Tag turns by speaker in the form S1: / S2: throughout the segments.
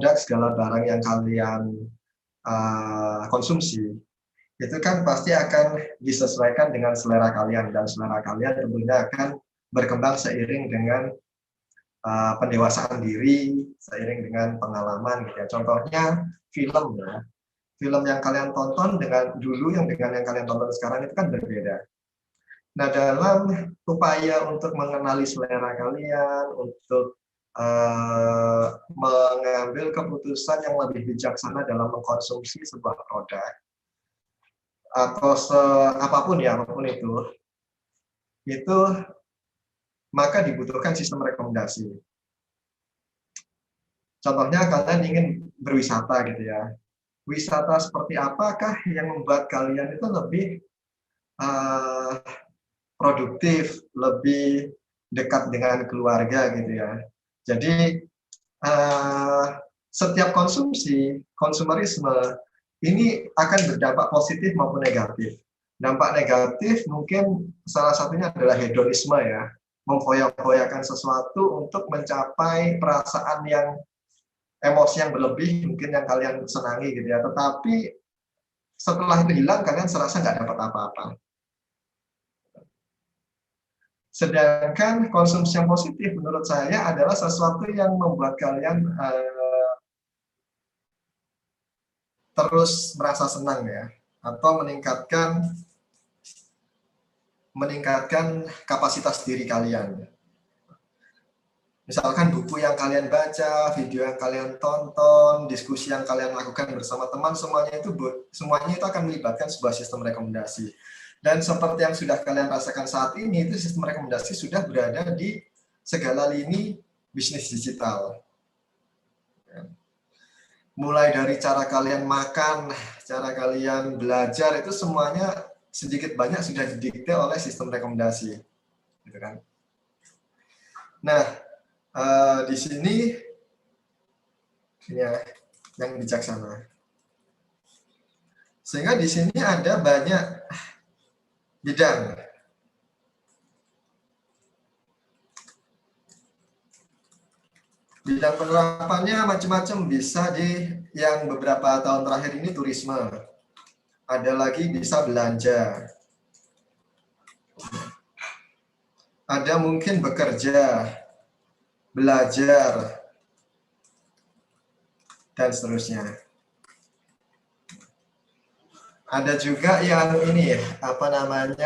S1: produk, segala barang yang kalian konsumsi, itu kan pasti akan disesuaikan dengan selera kalian, dan selera kalian tentunya akan berkembang seiring dengan pendewasaan diri, seiring dengan pengalaman gitu ya. Contohnya film ya. Film yang kalian tonton dengan dulu yang kalian tonton sekarang itu kan berbeda. Nah, dalam upaya untuk mengenali selera kalian, untuk mengambil keputusan yang lebih bijaksana dalam mengkonsumsi sebuah produk, atau apapun itu maka dibutuhkan sistem rekomendasi. Contohnya kalian ingin berwisata gitu ya. Wisata seperti apakah yang membuat kalian itu lebih produktif, lebih dekat dengan keluarga gitu ya. Jadi setiap konsumerisme ini akan berdampak positif maupun negatif. Dampak negatif mungkin salah satunya adalah hedonisme ya, memfoya-foyakan sesuatu untuk mencapai perasaan yang emosi yang berlebih mungkin yang kalian senangi gitu ya. Tetapi setelah itu hilang kalian serasa nggak dapat apa-apa. Sedangkan konsumsi yang positif menurut saya adalah sesuatu yang membuat kalian terus merasa senang ya, atau meningkatkan kapasitas diri kalian. Misalkan buku yang kalian baca, video yang kalian tonton, diskusi yang kalian lakukan bersama teman, semuanya itu akan melibatkan sebuah sistem rekomendasi. Dan seperti yang sudah kalian rasakan saat ini, itu sistem rekomendasi sudah berada di segala lini bisnis digital. Mulai dari cara kalian makan, cara kalian belajar, itu semuanya sedikit banyak sudah didikte oleh sistem rekomendasi. Gitu kan? Nah, di sini ya, yang bijaksana. Sehingga di sini ada banyak bidang. Bidang penerapannya macam-macam, bisa yang beberapa tahun terakhir ini turisme. Ada lagi bisa belanja. Ada mungkin bekerja, belajar, dan seterusnya. Ada juga yang ini,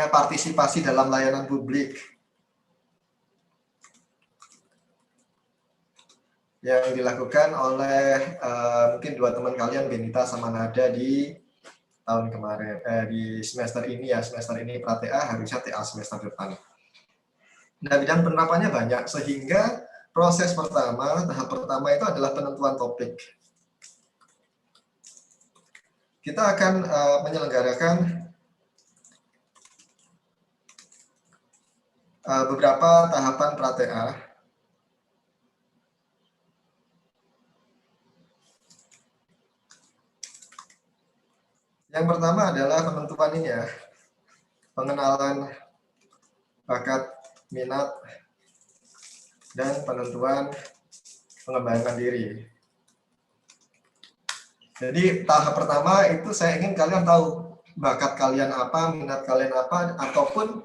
S1: partisipasi dalam layanan publik. Yang dilakukan oleh mungkin dua teman kalian, Benita sama Nada, di tahun kemarin, di semester ini ya, semester ini pra-TA, harusnya TA semester depan. Nah, bidang penerapannya banyak, sehingga tahap pertama itu adalah penentuan topik. Kita akan menyelenggarakan beberapa tahapan pra-TA. Yang pertama adalah penentuan ini ya, pengenalan bakat, minat, dan penentuan pengembangan diri. Jadi tahap pertama itu saya ingin kalian tahu bakat kalian apa, minat kalian apa, ataupun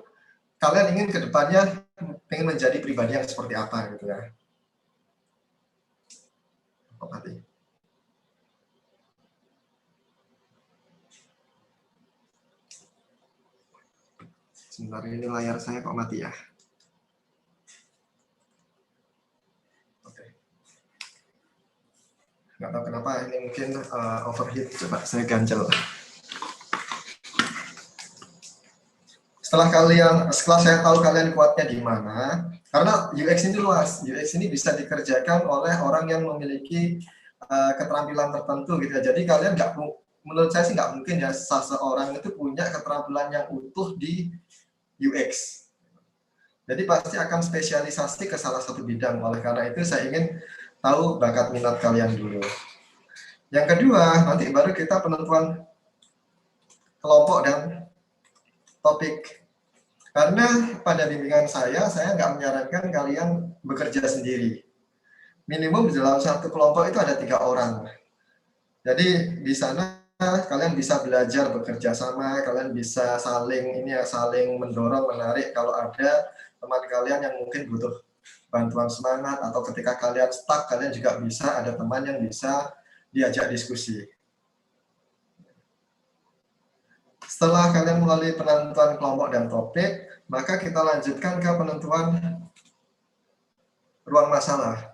S1: kalian ingin ke depannya ingin menjadi pribadi yang seperti apa gitu ya. Sebentar, ini layar saya kok mati ya. Oke. Nggak tahu kenapa, ini mungkin overheat. Coba saya ganjel. Setelah saya tahu kalian kuatnya di mana, karena UX ini luas. UX ini bisa dikerjakan oleh orang yang memiliki keterampilan tertentu gitu ya. Jadi kalian menurut saya sih nggak mungkin ya seseorang itu punya keterampilan yang utuh di UX. Jadi pasti akan spesialisasi ke salah satu bidang. Oleh karena itu saya ingin tahu bakat minat kalian dulu. Yang kedua, nanti baru kita penentuan kelompok dan topik. Karena pada bimbingan saya nggak menyarankan kalian bekerja sendiri. minimum di dalam satu kelompok itu ada 3 orang. Jadi di sana kalian bisa belajar bekerja sama, kalian bisa saling saling mendorong, menarik. Kalau ada teman kalian yang mungkin butuh bantuan semangat atau ketika kalian stuck, kalian juga bisa ada teman yang bisa diajak diskusi. Setelah kalian melalui penentuan kelompok dan topik, maka kita lanjutkan ke penentuan ruang masalah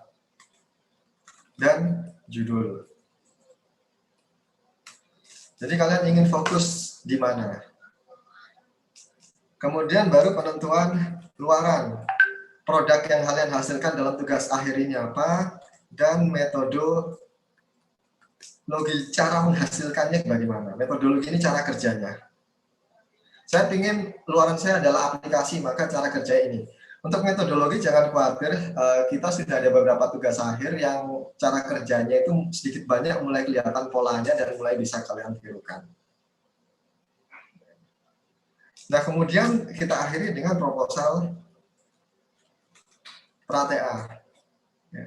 S1: dan judul. Jadi kalian ingin fokus di mana? Kemudian baru penentuan luaran. Produk yang kalian hasilkan dalam tugas akhir ini apa? Dan metodologi cara menghasilkannya bagaimana? Metodologi ini cara kerjanya. Saya ingin luaran saya adalah aplikasi, maka cara kerja ini. Untuk metodologi jangan khawatir, kita sudah ada beberapa tugas akhir yang cara kerjanya itu sedikit banyak mulai kelihatan polanya dan mulai bisa kalian tirukan. Nah, kemudian kita akhiri dengan proposal pra-TA. Ya.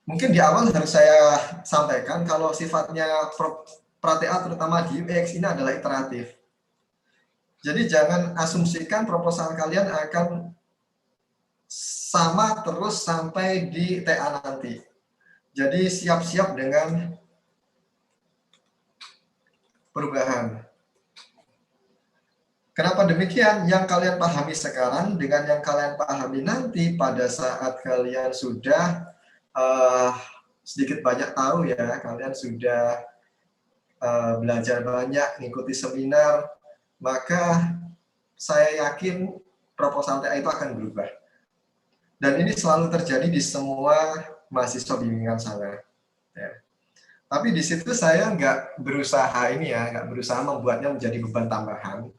S1: Mungkin di awal harus saya sampaikan kalau sifatnya pra-TA terutama di UX ini adalah iteratif. Jadi jangan asumsikan proposal kalian akan sama terus sampai di TA nanti. Jadi siap-siap dengan perubahan. Kenapa demikian? Yang kalian pahami sekarang dengan yang kalian pahami nanti pada saat kalian sudah sedikit banyak tahu ya, kalian sudah belajar banyak, mengikuti seminar, maka saya yakin proposal TA itu akan berubah. Dan ini selalu terjadi di semua mahasiswa bimbingan saya. Ya. Tapi di situ saya nggak berusaha nggak berusaha membuatnya menjadi beban tambahan.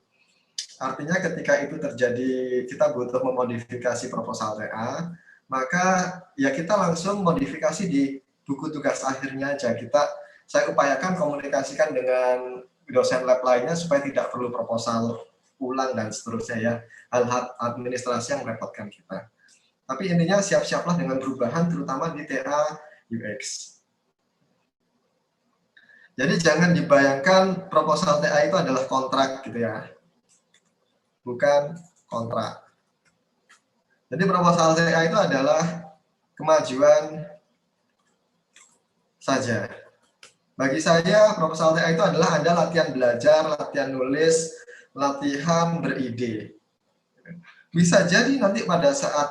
S1: Artinya ketika itu terjadi, kita butuh memodifikasi proposal TA, maka ya kita langsung modifikasi di buku tugas akhirnya aja. Saya upayakan komunikasikan dengan dosen lab lainnya supaya tidak perlu proposal ulang dan seterusnya ya. Hal-hal administrasi yang merepotkan kita. Tapi intinya siap-siaplah dengan perubahan terutama di TA UX. Jadi jangan dibayangkan proposal TA itu adalah kontrak gitu ya. Bukan kontrak. Jadi proposal TA itu adalah kemajuan saja. Bagi saya proposal TA itu adalah Anda latihan belajar, latihan nulis, latihan beride. Bisa jadi nanti pada saat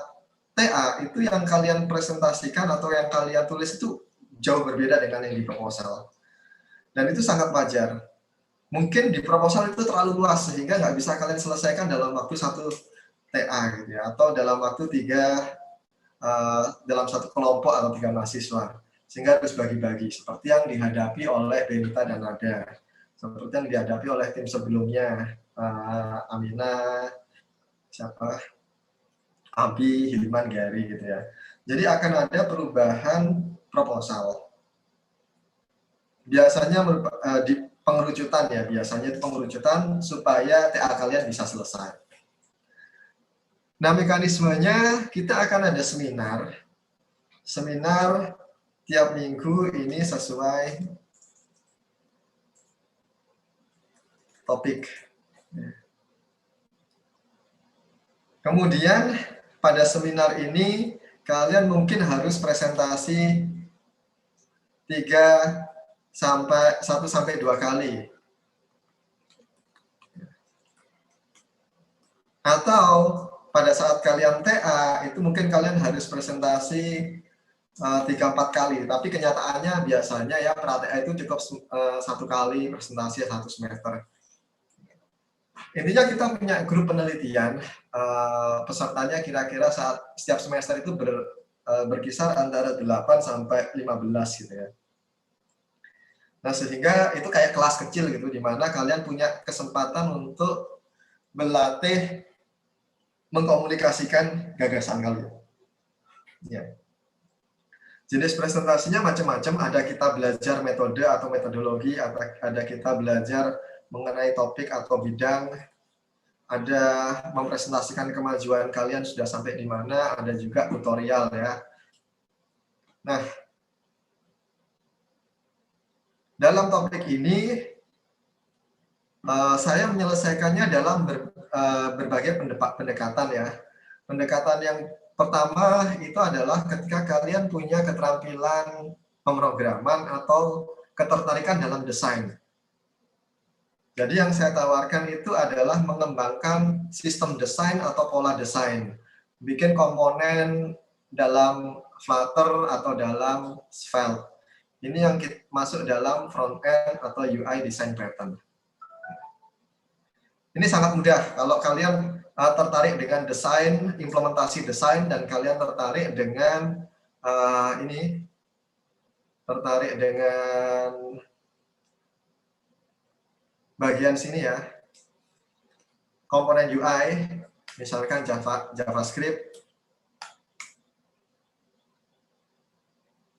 S1: TA itu yang kalian presentasikan atau yang kalian tulis itu jauh berbeda dengan yang di proposal. Dan itu sangat wajar. Mungkin di proposal itu terlalu luas sehingga nggak bisa kalian selesaikan dalam waktu 1 TA gitu ya, atau dalam waktu 3 dalam satu kelompok atau 3 mahasiswa. Sehingga harus bagi-bagi seperti yang dihadapi oleh Benita dan Nada. Seperti yang dihadapi oleh tim sebelumnya, Amina, Abi, Hilman, Gary gitu ya. Jadi akan ada perubahan proposal. Biasanya di pengerucutan ya, biasanya itu pengerucutan supaya TA kalian bisa selesai. Nah, mekanismenya kita akan ada seminar. Seminar tiap minggu ini sesuai topik. Kemudian pada seminar ini kalian mungkin harus presentasi 1 sampai 2 kali. Atau pada saat kalian TA itu mungkin kalian harus presentasi 3-4 kali. Tapi kenyataannya biasanya ya pra-TA itu cukup 1 kali presentasi 1 semester. Intinya kita punya grup penelitian, pesertanya kira-kira saat setiap semester itu berkisar antara 8 sampai 15 gitu ya. Nah, sehingga itu kayak kelas kecil gitu, di mana kalian punya kesempatan untuk berlatih mengkomunikasikan gagasan kalian. Ya. Jenis presentasinya macam-macam, ada kita belajar metode atau metodologi, ada kita belajar mengenai topik atau bidang, ada mempresentasikan kemajuan kalian sudah sampai di mana, ada juga tutorial ya. Nah, dalam topik ini saya menyelesaikannya dalam berbagai pendekatan ya. Pendekatan yang pertama itu adalah ketika kalian punya keterampilan pemrograman atau ketertarikan dalam desain. Jadi yang saya tawarkan itu adalah mengembangkan sistem desain atau pola desain. Bikin komponen dalam Flutter atau dalam Svelte. Ini yang masuk dalam front end atau UI design pattern. Ini sangat mudah kalau kalian tertarik dengan desain, implementasi desain, dan kalian tertarik dengan tertarik dengan bagian sini ya, komponen UI, misalkan JavaScript,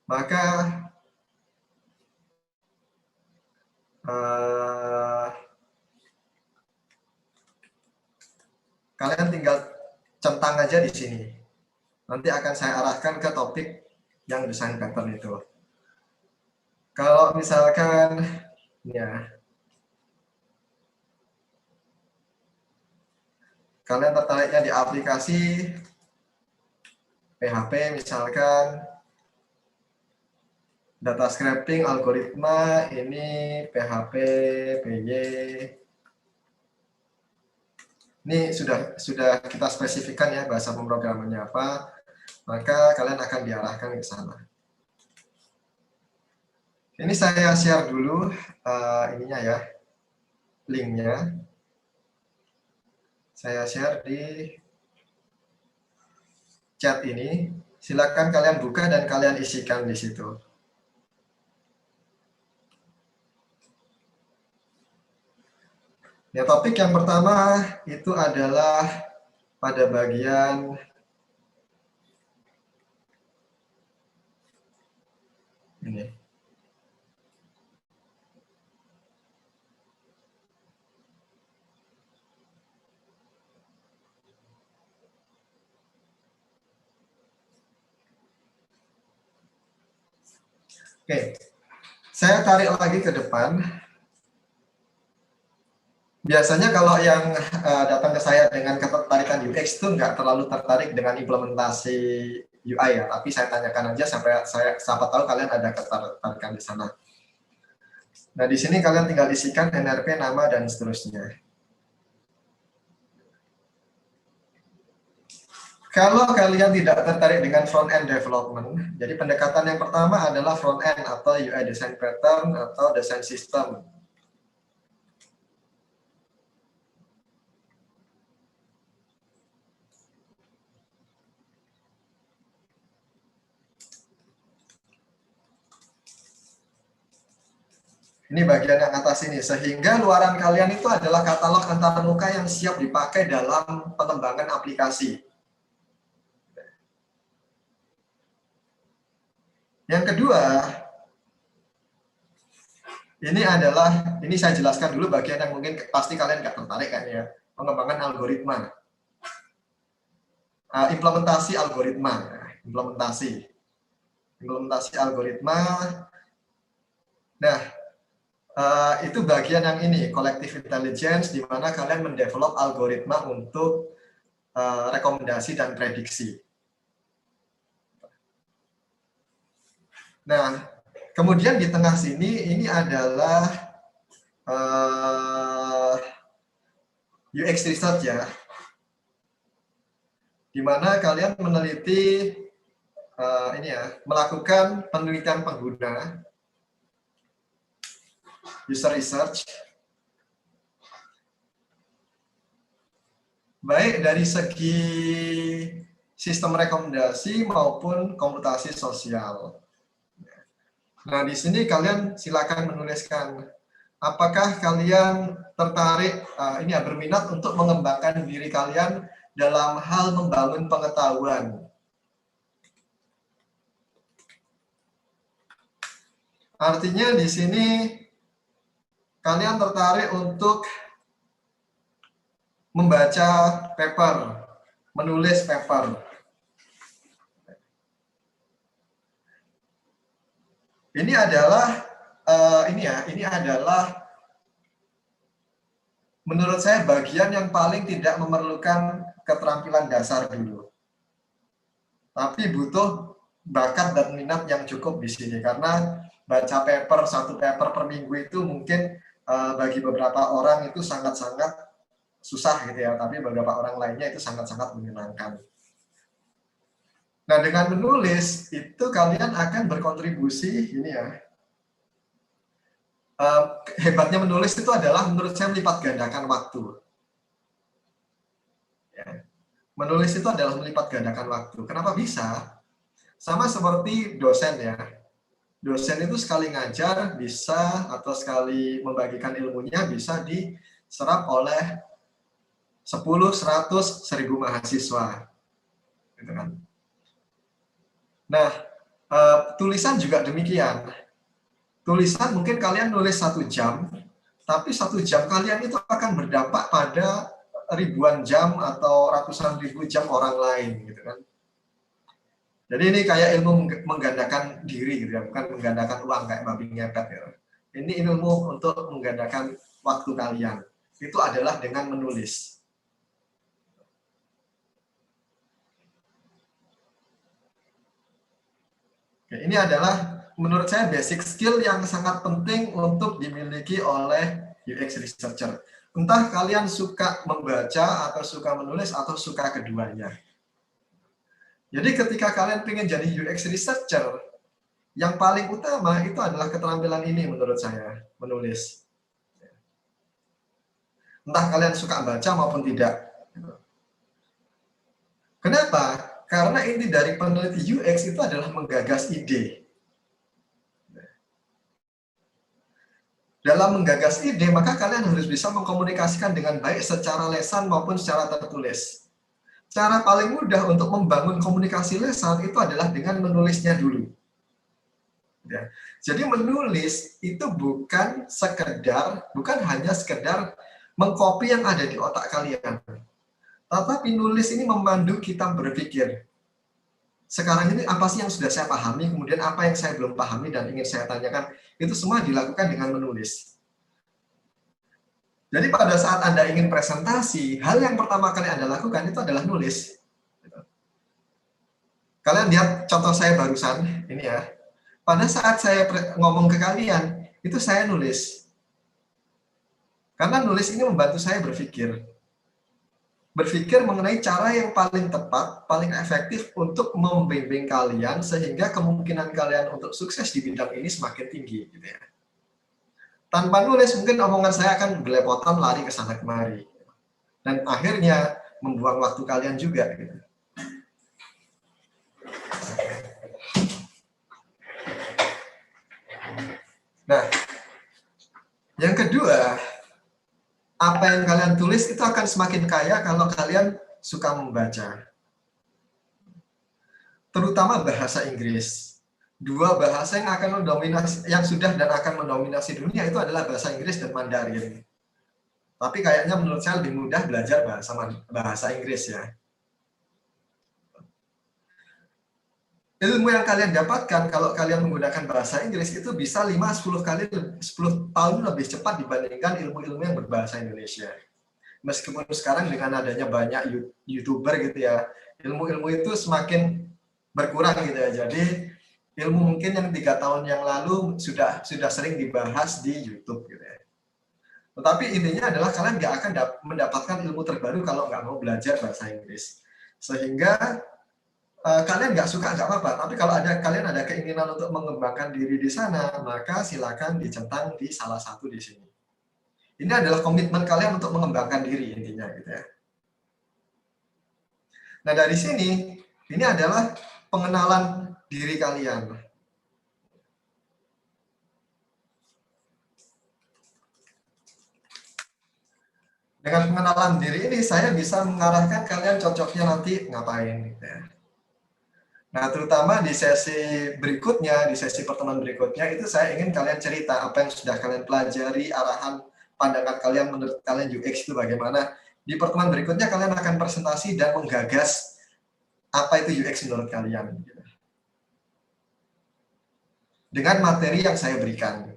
S1: maka kalian tinggal centang aja di sini. Nanti akan saya arahkan ke topik yang desain pattern itu. Kalau misalkan ya, kalian tertariknya di aplikasi PHP misalkan, data scraping, algoritma, ini PHP, PY. Ini sudah kita spesifikkan ya bahasa pemrogramannya apa, maka kalian akan diarahkan ke sana. Ini saya share dulu ininya ya, linknya. Saya share di chat ini. Silakan kalian buka dan kalian isikan di situ. Ya, topik yang pertama itu adalah pada bagian ini. Oke, saya tarik lagi ke depan. Biasanya kalau yang datang ke saya dengan ketertarikan UX itu nggak terlalu tertarik dengan implementasi UI ya, tapi saya tanyakan aja sampai siapa tahu kalian ada ketertarikan di sana. Nah, di sini kalian tinggal isikan NRP, nama, dan seterusnya. Kalau kalian tidak tertarik dengan front-end development, jadi pendekatan yang pertama adalah front-end atau UI design pattern atau design system. Ini bagian yang atas ini, sehingga luaran kalian itu adalah katalog antarmuka yang siap dipakai dalam pengembangan aplikasi. Yang kedua, ini saya jelaskan dulu bagian yang mungkin pasti kalian nggak tertarik kan ya, pengembangan algoritma, implementasi algoritma, implementasi algoritma. Nah, itu bagian yang ini, collective intelligence, di mana kalian mendevelop algoritma untuk rekomendasi dan prediksi. Nah, kemudian di tengah sini ini adalah UX research ya, di mana kalian meneliti melakukan penelitian pengguna, user research, baik dari segi sistem rekomendasi maupun komputasi sosial. Nah, di sini kalian silakan menuliskan apakah kalian tertarik, berminat untuk mengembangkan diri kalian dalam hal membangun pengetahuan. Artinya di sini kalian tertarik untuk membaca paper, menulis paper. Ini adalah ini adalah menurut saya bagian yang paling tidak memerlukan keterampilan dasar dulu. Tapi butuh bakat dan minat yang cukup di sini, karena baca satu paper per minggu itu mungkin bagi beberapa orang itu sangat-sangat susah gitu ya, tapi beberapa orang lainnya itu sangat-sangat menyenangkan. Nah, dengan menulis itu kalian akan berkontribusi ini ya. Hebatnya menulis itu adalah menurut saya melipat gandakan waktu. Ya. Menulis itu adalah melipat gandakan waktu. Kenapa bisa? Sama seperti dosen ya. Dosen itu sekali ngajar bisa, atau sekali membagikan ilmunya bisa diserap oleh 10, 100, 1000 mahasiswa. Gitu kan. Nah, tulisan juga demikian. Tulisan mungkin kalian nulis 1 jam, tapi 1 jam kalian itu akan berdampak pada ribuan jam atau ratusan ribu jam orang lain, gitu kan. Jadi ini kayak ilmu menggandakan diri, gitu ya, bukan menggandakan uang kayak babi ngepet. Ya. Ini ilmu untuk menggandakan waktu kalian. Itu adalah dengan menulis. Oke, ini adalah menurut saya basic skill yang sangat penting untuk dimiliki oleh UX researcher. Entah kalian suka membaca atau suka menulis atau suka keduanya. Jadi ketika kalian ingin jadi UX researcher, yang paling utama itu adalah keterampilan ini menurut saya, menulis. Entah kalian suka baca maupun tidak. Kenapa? Karena inti dari peneliti UX itu adalah menggagas ide. Dalam menggagas ide, maka kalian harus bisa mengkomunikasikan dengan baik secara lesan maupun secara tertulis. Cara paling mudah untuk membangun komunikasi lesan itu adalah dengan menulisnya dulu. Ya. Jadi menulis itu bukan hanya sekedar mengcopy yang ada di otak kalian. Tetapi nulis ini memandu kita berpikir. Sekarang ini apa sih yang sudah saya pahami, kemudian apa yang saya belum pahami dan ingin saya tanyakan, itu semua dilakukan dengan menulis. Jadi pada saat Anda ingin presentasi, hal yang pertama kali Anda lakukan itu adalah nulis. Kalian lihat contoh saya barusan, ini ya. Pada saat saya ngomong ke kalian, itu saya nulis. Karena nulis ini membantu saya berpikir. Berpikir mengenai cara yang paling tepat, paling efektif untuk membimbing kalian sehingga kemungkinan kalian untuk sukses di bidang ini semakin tinggi, gitu ya. Tanpa nulis mungkin omongan saya akan belepotan lari ke sana kemari dan akhirnya membuang waktu kalian juga, gitu. Nah, yang kedua, apa yang kalian tulis itu akan semakin kaya kalau kalian suka membaca. Terutama bahasa Inggris. 2 bahasa yang akan mendominasi, yang sudah dan akan mendominasi dunia itu adalah bahasa Inggris dan Mandarin. Tapi kayaknya menurut saya lebih mudah belajar bahasa Inggris ya. Ilmu yang kalian dapatkan kalau kalian menggunakan bahasa Inggris itu bisa 5-10 tahun lebih cepat dibandingkan ilmu-ilmu yang berbahasa Indonesia. Meskipun sekarang dengan adanya banyak YouTuber gitu ya, ilmu-ilmu itu semakin berkurang gitu ya. Jadi ilmu mungkin yang 3 tahun yang lalu sudah sering dibahas di YouTube gitu ya. Tetapi intinya adalah kalian nggak akan mendapatkan ilmu terbaru kalau nggak mau belajar bahasa Inggris. Sehingga kalian nggak suka nggak apa-apa, tapi kalau kalian ada keinginan untuk mengembangkan diri di sana, maka silakan dicentang di salah satu di sini. Ini adalah komitmen kalian untuk mengembangkan diri intinya gitu ya. Nah dari sini, ini adalah pengenalan diri kalian. Dengan pengenalan diri ini, saya bisa mengarahkan kalian cocoknya nanti ngapain gitu ya. Nah, terutama di sesi berikutnya, di sesi pertemuan berikutnya, itu saya ingin kalian cerita apa yang sudah kalian pelajari, arahan pandangan kalian menurut kalian UX itu bagaimana. Di pertemuan berikutnya kalian akan presentasi dan menggagas apa itu UX menurut kalian. dengan materi yang saya berikan.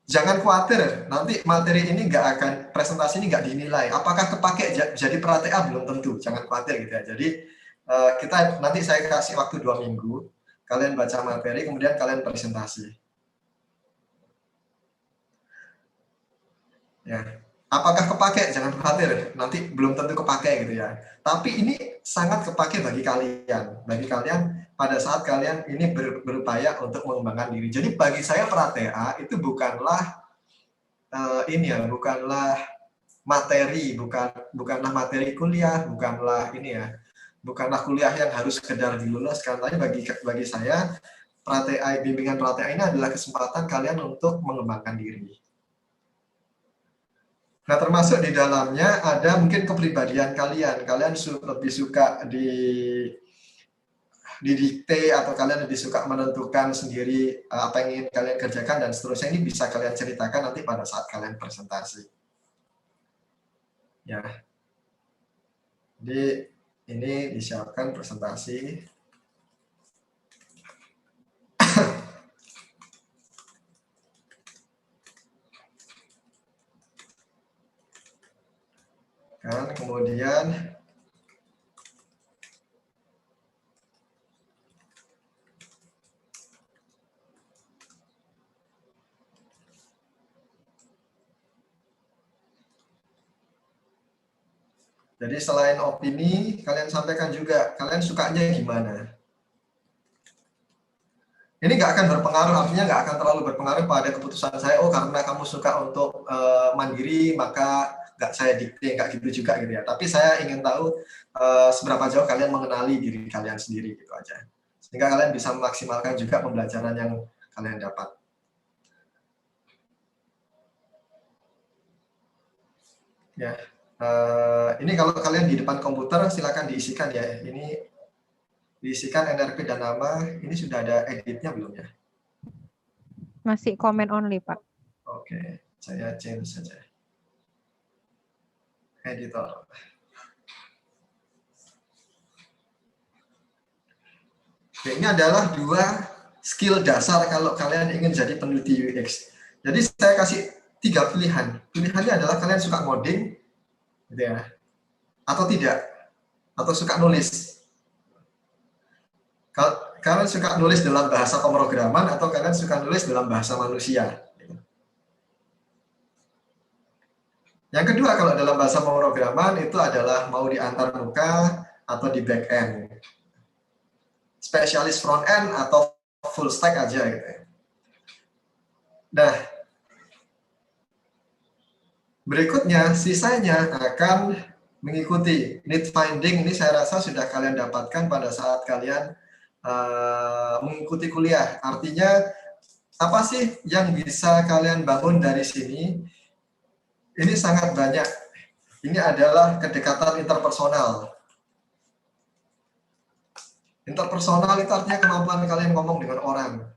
S1: Jangan khawatir, nanti materi ini nggak akan, presentasi ini nggak dinilai. Apakah kepake jadi pra-TA? Belum tentu, jangan khawatir gitu ya. Jadi kita nanti saya kasih waktu 2 minggu, kalian baca materi, kemudian kalian presentasi. Ya, apakah kepake? Jangan khawatir, nanti belum tentu kepake gitu ya. Tapi ini sangat kepake bagi kalian pada saat kalian ini berupaya untuk mengembangkan diri. Jadi bagi saya pra-TA itu bukanlah bukanlah materi, bukanlah materi kuliah, bukanlah kuliah yang harus sekedar diluluskan. Tapi bagi saya pra-TA, bimbingan pra-TA ini adalah kesempatan kalian untuk mengembangkan diri. Nah, termasuk di dalamnya ada mungkin kepribadian kalian. Kalian lebih suka didikte atau kalian lebih suka menentukan sendiri apa yang ingin kalian kerjakan dan seterusnya. Ini bisa kalian ceritakan nanti pada saat kalian presentasi. Ya. Jadi ini disiapkan presentasi. Kan kemudian jadi selain opini, kalian sampaikan juga kalian sukanya gimana. Ini nggak akan berpengaruh, artinya nggak akan terlalu berpengaruh pada keputusan saya. Oh, karena kamu suka untuk mandiri, maka nggak saya dikte, nggak gitu juga gitu ya. Tapi saya ingin tahu seberapa jauh kalian mengenali diri kalian sendiri gitu aja. Sehingga kalian bisa memaksimalkan juga pembelajaran yang kalian dapat. Ya, ini kalau kalian di depan komputer silakan diisikan ya. Ini diisikan NRP dan nama. Ini sudah ada editnya belum ya?
S2: Masih comment only, Pak.
S1: Oke, saya change saja. Editor. Oke, ini adalah 2 skill dasar kalau kalian ingin jadi peneliti UX. Jadi saya kasih 3 pilihan. Pilihannya adalah kalian suka ngoding, gitu ya, atau tidak, atau suka nulis. Kalian suka nulis dalam bahasa pemrograman atau kalian suka nulis dalam bahasa manusia. Yang kedua, kalau dalam bahasa pemrograman itu adalah mau di antar muka atau di back end. Spesialis front end atau full stack aja gitu ya. Nah, berikutnya sisanya akan mengikuti need finding. Ini saya rasa sudah kalian dapatkan pada saat kalian mengikuti kuliah. Artinya apa sih yang bisa kalian bangun dari sini? Ini sangat banyak. Ini adalah kedekatan interpersonal. Interpersonal itu artinya kemampuan kalian ngomong dengan orang,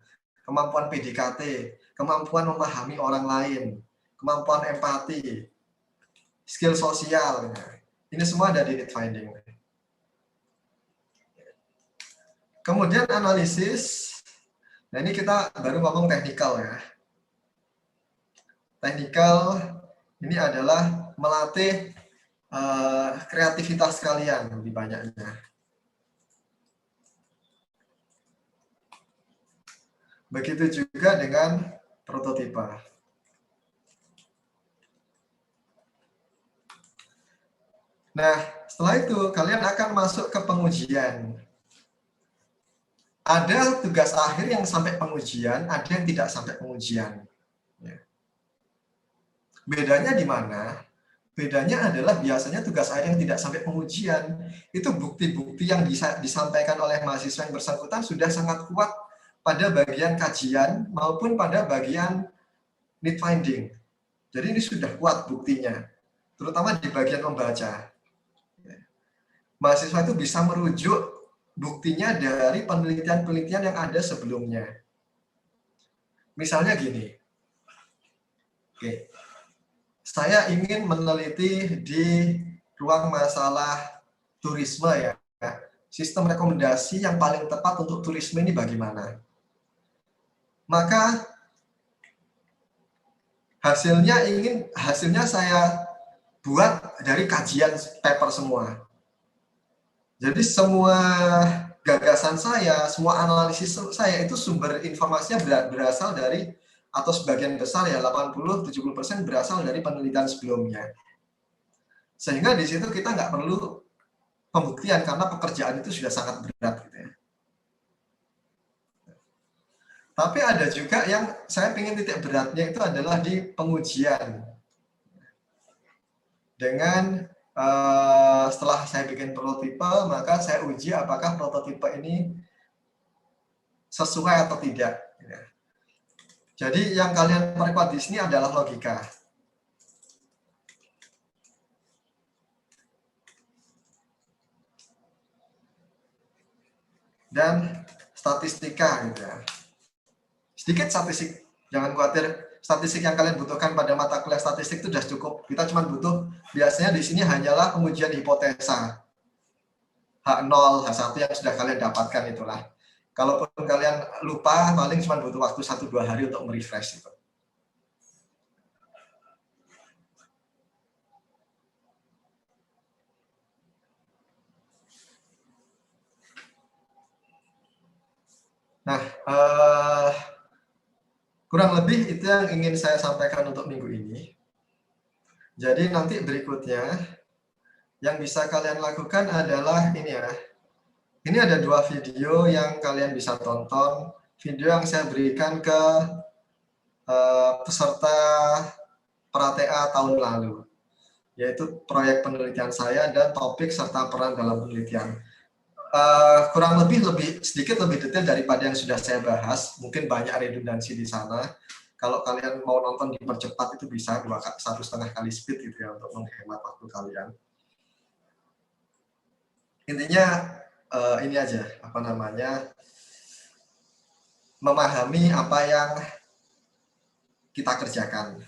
S1: kemampuan PDKT, kemampuan memahami orang lain, kemampuan empati, skill sosial. Ini semua ada di need finding. Kemudian analisis. Nah, ini kita baru ngomong teknikal ya. Teknikal ini adalah melatih kreativitas kalian lebih banyaknya. Begitu juga dengan prototipe. Nah, setelah itu kalian akan masuk ke pengujian. Ada tugas akhir yang sampai pengujian, ada yang tidak sampai pengujian. Bedanya di mana? Bedanya adalah biasanya tugas akhir yang tidak sampai pengujian, itu bukti-bukti yang disampaikan oleh mahasiswa yang bersangkutan sudah sangat kuat pada bagian kajian maupun pada bagian need finding. Jadi ini sudah kuat buktinya, terutama di bagian membaca. Mahasiswa itu bisa merujuk buktinya dari penelitian-penelitian yang ada sebelumnya. Misalnya gini, saya ingin meneliti di ruang masalah turisme ya. sistem rekomendasi yang paling tepat untuk turisme ini bagaimana. Maka hasilnya saya buat dari kajian paper semua. Jadi semua gagasan saya, semua analisis saya itu sumber informasinya berasal dari, atau sebagian besar ya 80-70% berasal dari penelitian sebelumnya. Sehingga di situ kita nggak perlu pembuktian karena pekerjaan itu sudah sangat berat gitu ya. Tapi ada juga yang saya ingin titik beratnya itu adalah di pengujian. Dengan setelah saya bikin prototipe, maka saya uji apakah prototipe ini sesuai atau tidak. Jadi yang kalian perkuat di sini adalah logika. Dan statistika gitu ya. Sedikit statistik, jangan khawatir. Statistik yang kalian butuhkan pada mata kuliah statistik itu sudah cukup. Kita cuma butuh, biasanya di sini hanyalah pengujian hipotesa. H0, H1 yang sudah kalian dapatkan itulah. Kalaupun kalian lupa, paling cuma butuh waktu 1-2 hari untuk merefresh itu. Nah, kurang lebih itu yang ingin saya sampaikan untuk minggu ini. Jadi nanti berikutnya yang bisa kalian lakukan adalah ini ya. Ini ada 2 video yang kalian bisa tonton. Video yang saya berikan ke peserta pra-TA tahun lalu, yaitu proyek penelitian saya dan topik serta peran dalam penelitian. Kurang lebih sedikit lebih detail daripada yang sudah saya bahas. Mungkin banyak redundansi di sana. Kalau kalian mau nonton dipercepat itu bisa 1,5 kali speed gitu ya untuk menghemat waktu kalian. Intinya ini aja, memahami apa yang kita kerjakan.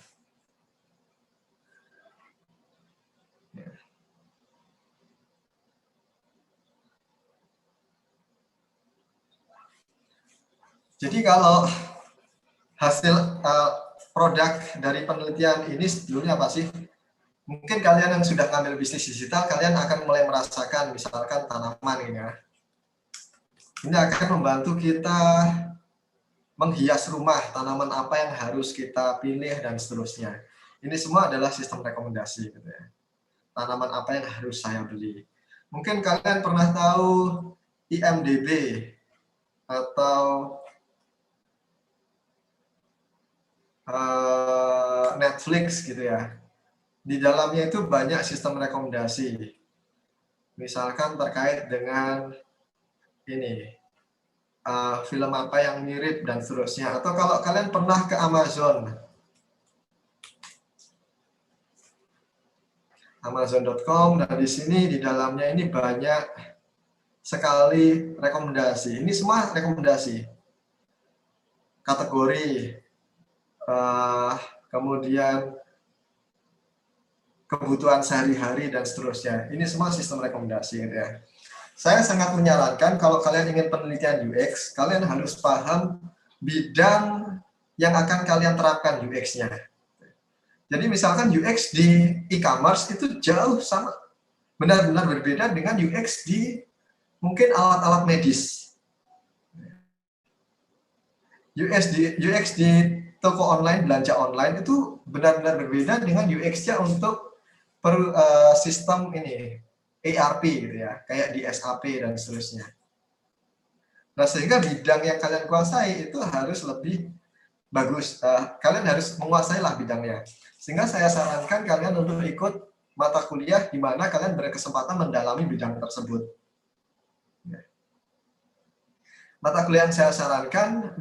S1: Jadi kalau hasil produk dari penelitian ini sebelumnya apa sih? Mungkin kalian yang sudah ngambil bisnis digital, kalian akan mulai merasakan misalkan tanaman ini ya. Ini akan membantu kita menghias rumah, tanaman apa yang harus kita pilih dan seterusnya. Ini semua adalah sistem rekomendasi gitu ya. Tanaman apa yang harus saya beli. Mungkin kalian pernah tahu IMDb atau Netflix gitu ya. Di dalamnya itu banyak sistem rekomendasi. Misalkan terkait dengan ini, film apa yang mirip dan seterusnya. Atau kalau kalian pernah ke Amazon.com, dan di sini di dalamnya ini banyak sekali rekomendasi. Ini semua rekomendasi. Kategori, kemudian kebutuhan sehari-hari dan seterusnya. Ini semua sistem rekomendasi gitu ya. Saya sangat menyarankan kalau kalian ingin penelitian UX, kalian harus paham bidang yang akan kalian terapkan UX-nya. Jadi misalkan UX di e-commerce itu jauh sama, benar-benar berbeda dengan UX di mungkin alat-alat medis. UX di toko online, belanja online itu benar-benar berbeda dengan UX-nya untuk sistem ini ERP gitu ya, kayak di SAP dan seterusnya. Nah, sehingga bidang yang kalian kuasai itu harus lebih bagus. Kalian harus menguasai lah bidangnya. Sehingga saya sarankan kalian untuk ikut mata kuliah di mana kalian berkesempatan mendalami bidang tersebut. Mata kuliah yang saya sarankan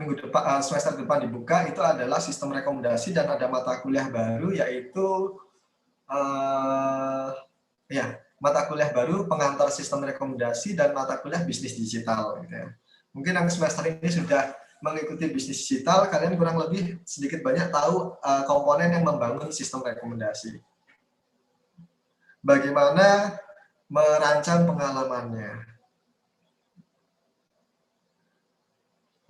S1: semester depan dibuka itu adalah sistem rekomendasi, dan ada mata kuliah baru yaitu mata kuliah baru pengantar sistem rekomendasi dan mata kuliah bisnis digital gitu ya. Mungkin yang semester ini sudah mengikuti bisnis digital, kalian kurang lebih sedikit banyak tahu komponen yang membangun sistem rekomendasi. Bagaimana merancang pengalamannya.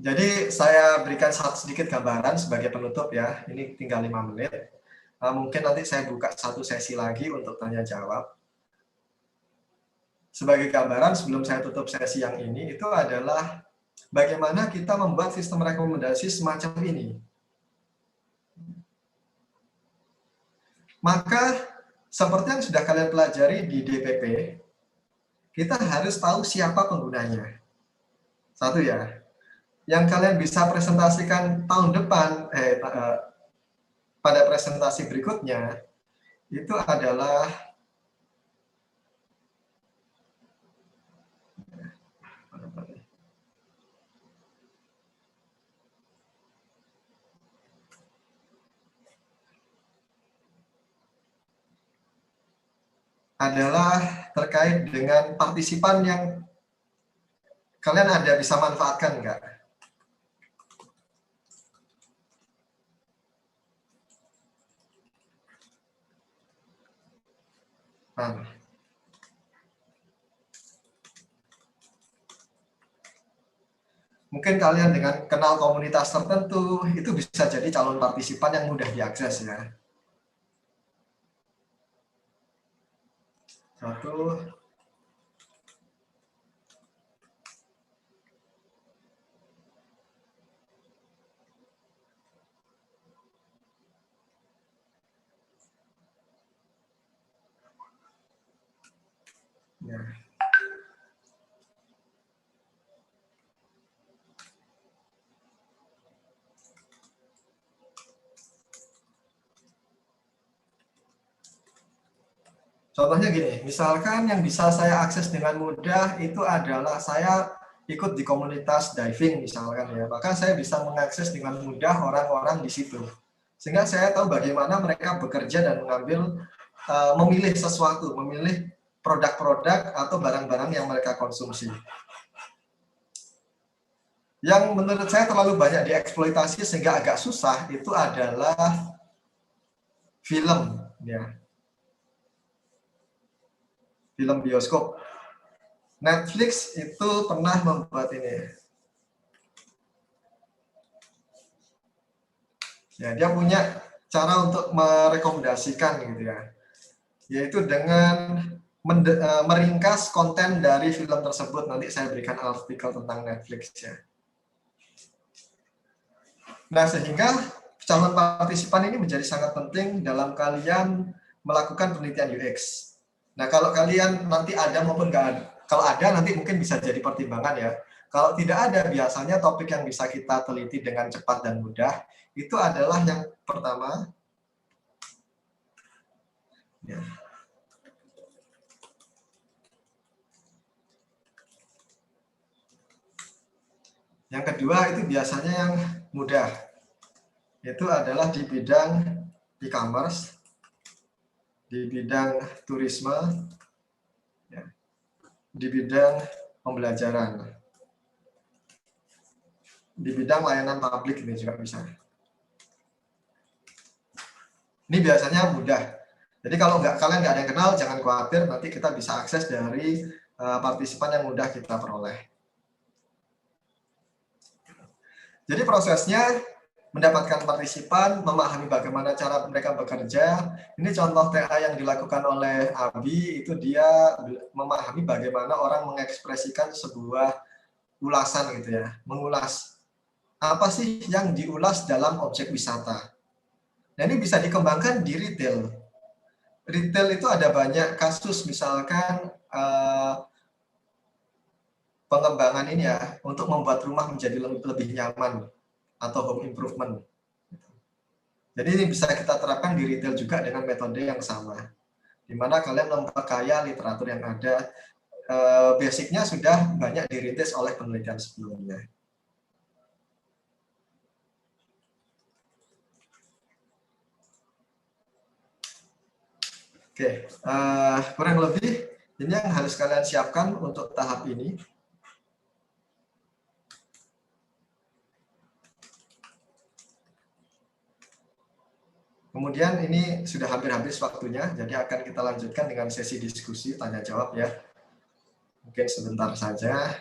S1: Jadi saya berikan sedikit gambaran sebagai penutup ya. Ini tinggal 5 menit. Mungkin nanti saya buka satu sesi lagi untuk tanya jawab. Sebagai gambaran sebelum saya tutup sesi yang ini, itu adalah bagaimana kita membuat sistem rekomendasi semacam ini. Maka seperti yang sudah kalian pelajari di DPP, kita harus tahu siapa penggunanya. Satu ya. Yang kalian bisa presentasikan tahun depan, pada presentasi berikutnya, itu adalah terkait dengan partisipan yang kalian ada bisa manfaatkan enggak? Nah, mungkin kalian dengan kenal komunitas tertentu, itu bisa jadi calon partisipan yang mudah diakses ya. Satu. Ya. Contohnya gini, misalkan yang bisa saya akses dengan mudah itu adalah saya ikut di komunitas diving misalkan ya, maka saya bisa mengakses dengan mudah orang-orang di situ. Sehingga saya tahu bagaimana mereka bekerja dan memilih sesuatu, memilih produk-produk atau barang-barang yang mereka konsumsi. Yang menurut saya terlalu banyak dieksploitasi sehingga agak susah itu adalah film ya. Film bioskop. Netflix itu pernah membuat ini. Ya, dia punya cara untuk merekomendasikan gitu ya. Yaitu dengan meringkas konten dari film tersebut. Nanti saya berikan artikel tentang Netflix ya. Nah, sehingga calon partisipan ini menjadi sangat penting dalam kalian melakukan penelitian UX. Nah, kalau kalian nanti ada maupun nggak ada, kalau ada nanti mungkin bisa jadi pertimbangan ya. Kalau tidak ada, biasanya topik yang bisa kita teliti dengan cepat dan mudah, itu adalah yang pertama. Ya. Yang kedua itu biasanya yang mudah. Itu adalah di bidang e-commerce, di bidang turisme, ya, di bidang pembelajaran, di bidang layanan publik ini juga bisa. Ini biasanya mudah. Jadi kalau kalian nggak ada yang kenal, jangan khawatir, nanti kita bisa akses dari partisipan yang mudah kita peroleh. Jadi prosesnya mendapatkan partisipan, memahami bagaimana cara mereka bekerja. Ini contoh TA yang dilakukan oleh Abi, itu dia memahami bagaimana orang mengekspresikan sebuah ulasan gitu ya, mengulas apa sih yang diulas dalam objek wisata. Nah, ini bisa dikembangkan di retail. Retail itu ada banyak kasus, misalkan pengembangan ini ya, untuk membuat rumah menjadi lebih nyaman atau home improvement. Jadi ini bisa kita terapkan di retail juga dengan metode yang sama, di mana kalian memperkaya literatur yang ada. Basicnya sudah banyak dirintis oleh penelitian sebelumnya. Oke, kurang lebih ini yang harus kalian siapkan untuk tahap ini. Kemudian ini sudah hampir habis waktunya, jadi akan kita lanjutkan dengan sesi diskusi tanya jawab ya. Mungkin sebentar saja.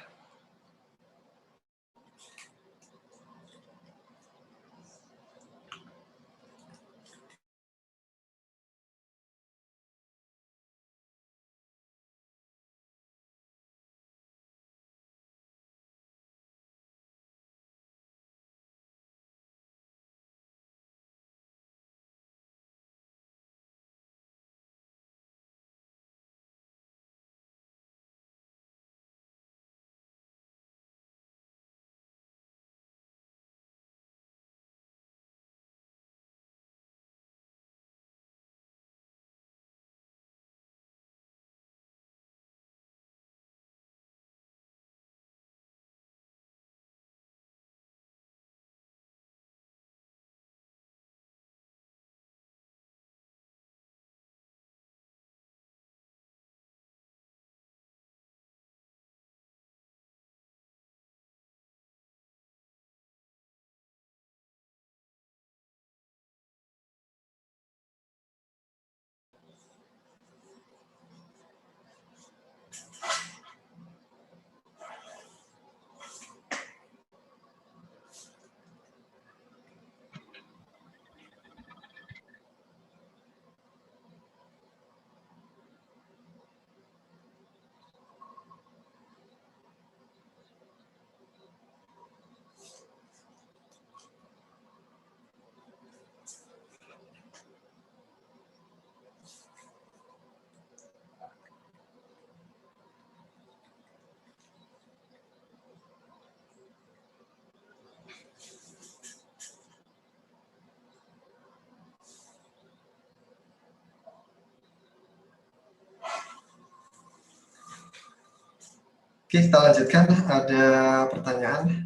S1: Oke, kita lanjutkan. Ada pertanyaan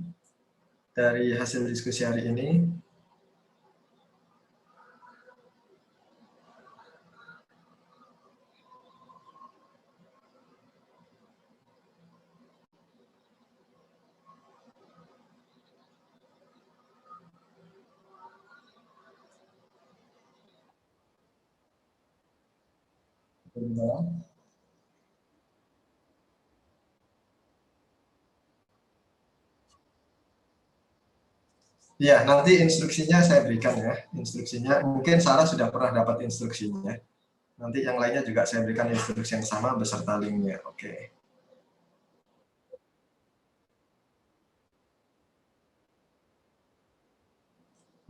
S1: dari hasil diskusi hari ini. Ya, nanti instruksinya saya berikan ya. Instruksinya, mungkin Sarah sudah pernah dapat instruksinya. Nanti yang lainnya juga saya berikan instruksi yang sama beserta linknya. Oke.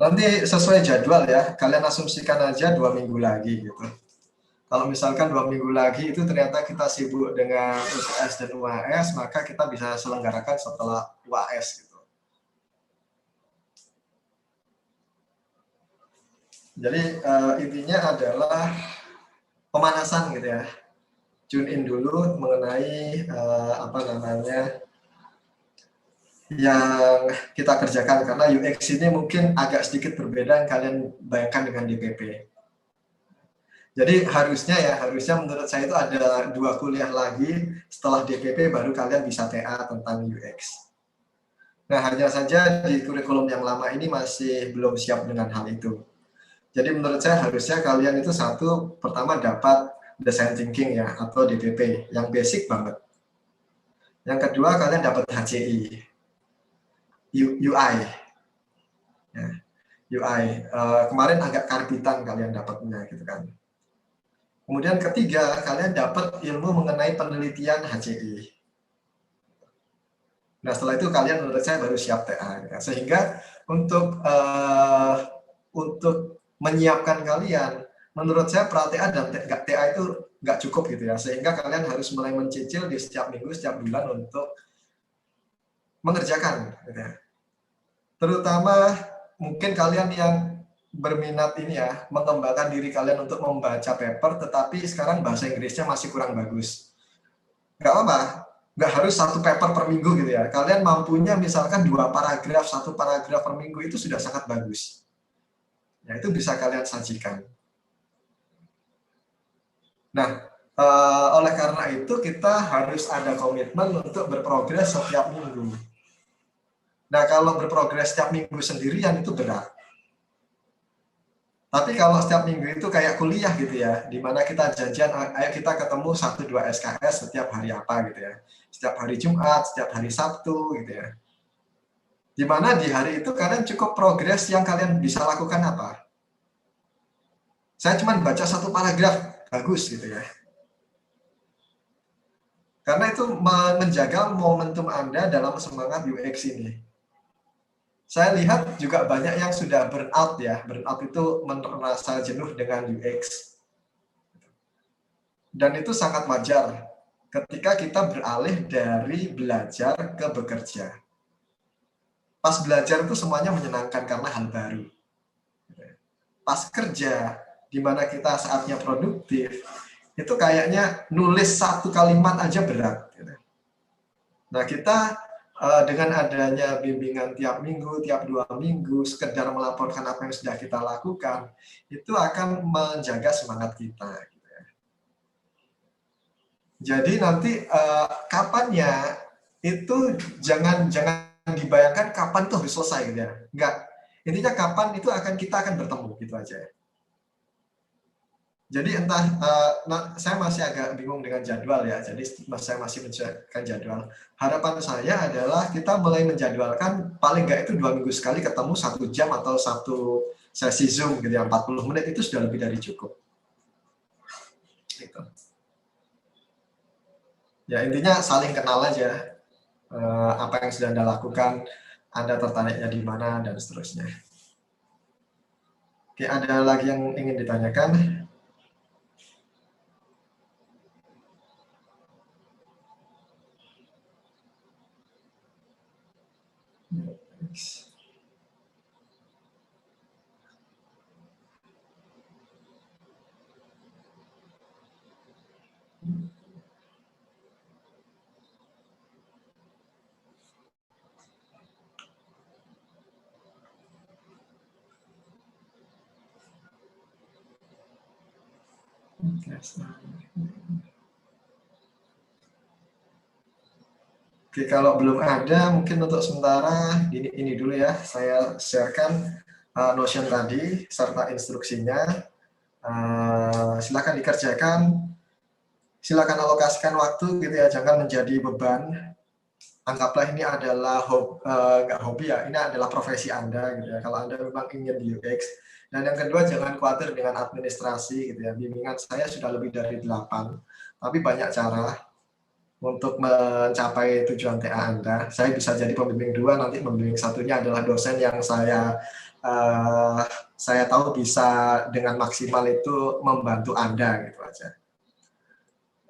S1: Nanti sesuai jadwal ya. Kalian asumsikan aja 2 minggu lagi gitu. Kalau misalkan 2 minggu lagi itu ternyata kita sibuk dengan UTS dan UAS, maka kita bisa selenggarakan setelah UAS gitu. Jadi intinya adalah pemanasan gitu ya. Tune in dulu mengenai apa namanya yang kita kerjakan, karena UX ini mungkin agak sedikit berbeda yang kalian bayangkan dengan DPP. Jadi harusnya menurut saya itu ada 2 kuliah lagi setelah DPP baru kalian bisa TA tentang UX. Nah, hanya saja di kurikulum yang lama ini masih belum siap dengan hal itu. Jadi menurut saya harusnya kalian itu pertama dapat design thinking ya, atau DPP yang basic banget. Yang kedua kalian dapat HCI, UI. Ya, UI. Kemarin agak karbitan kalian dapatnya gitu kan. Kemudian ketiga, kalian dapat ilmu mengenai penelitian HCI. Nah, setelah itu kalian menurut saya baru siap TA. Ya. Sehingga untuk menyiapkan kalian, menurut saya pra-TA dan TA itu nggak cukup gitu ya. Sehingga kalian harus mulai mencicil di setiap minggu, setiap bulan untuk mengerjakan. Gitu ya. Terutama mungkin kalian yang berminat ini ya, mengembangkan diri kalian untuk membaca paper, tetapi sekarang bahasa Inggrisnya masih kurang bagus. Nggak apa-apa, nggak harus 1 paper per minggu gitu ya. Kalian mampunya misalkan 2 paragraf, 1 paragraf per minggu itu sudah sangat bagus. Ya, itu bisa kalian sajikan. Nah, oleh karena itu kita harus ada komitmen untuk berprogres setiap minggu. Nah, kalau berprogres setiap minggu sendirian itu berat. Tapi kalau setiap minggu itu kayak kuliah gitu ya, di mana kita janjian, ayo kita ketemu 1-2 SKS setiap hari apa gitu ya. Setiap hari Jumat, setiap hari Sabtu gitu ya. Di mana di hari itu kalian cukup progres yang kalian bisa lakukan apa? Saya cuma baca 1 paragraf, bagus gitu ya. Karena itu menjaga momentum Anda dalam semangat UX ini. Saya lihat juga banyak yang sudah burnout ya. Burnout itu merasa jenuh dengan UX. Dan itu sangat wajar ketika kita beralih dari belajar ke bekerja. Pas belajar itu semuanya menyenangkan karena hal baru. Pas kerja, di mana kita saatnya produktif, itu kayaknya nulis 1 kalimat aja berat. Nah, kita dengan adanya bimbingan tiap minggu, tiap 2 minggu, sekedar melaporkan apa yang sudah kita lakukan, itu akan menjaga semangat kita. Jadi nanti kapannya itu jangan dibayangkan kapan itu harus selesai gitu ya. Enggak. Intinya kapan itu kita akan bertemu gitu aja. Jadi saya masih agak bingung dengan jadwal ya. Jadi saya masih mencarikan jadwal. Harapan saya adalah kita mulai menjadwalkan paling enggak itu 2 minggu sekali ketemu 1 jam atau 1 sesi Zoom gitu ya, 40 menit itu sudah lebih dari cukup. Gitu. Ya intinya saling kenal aja. Apa yang sudah Anda lakukan, Anda tertariknya di mana, dan seterusnya. Oke, ada lagi yang ingin ditanyakan? Oke, kalau belum ada, mungkin untuk sementara ini dulu ya, saya sharekan Notion tadi serta instruksinya. Silakan dikerjakan, silakan alokasikan waktu gitu ya, jangan menjadi beban. Anggaplah ini adalah nggak hobi ya, ini adalah profesi Anda gitu ya. Kalau Anda memang ingin di UX. Dan yang kedua, jangan khawatir dengan administrasi gitu ya. Bimbingan saya sudah lebih dari 8, tapi banyak cara untuk mencapai tujuan TA Anda. Saya bisa jadi pembimbing 2, nanti pembimbing satunya adalah dosen yang saya tahu bisa dengan maksimal itu membantu Anda gitu aja.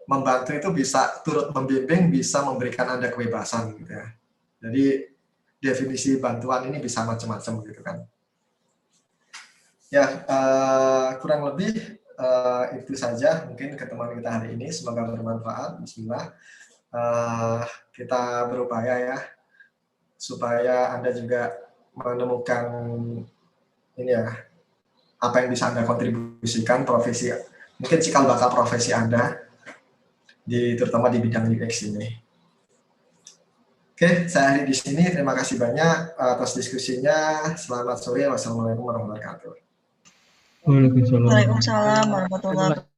S1: Membantu itu bisa turut membimbing, bisa memberikan Anda kebebasan gitu ya. Jadi definisi bantuan ini bisa macam-macam gitu kan. Ya, kurang lebih itu saja mungkin ketemuan kita hari ini. Semoga bermanfaat. Bismillah. Kita berupaya ya supaya Anda juga menemukan ini ya, apa yang bisa Anda kontribusikan profesi, mungkin cikal bakal profesi Anda terutama di bidang UX ini. Oke, saya akhiri di sini. Terima kasih banyak atas diskusinya. Selamat sore. Wassalamualaikum warahmatullahi wabarakatuh.
S3: Waalaikumsalam.
S4: Waalaikumsalam warahmatullahi wabarakatuh.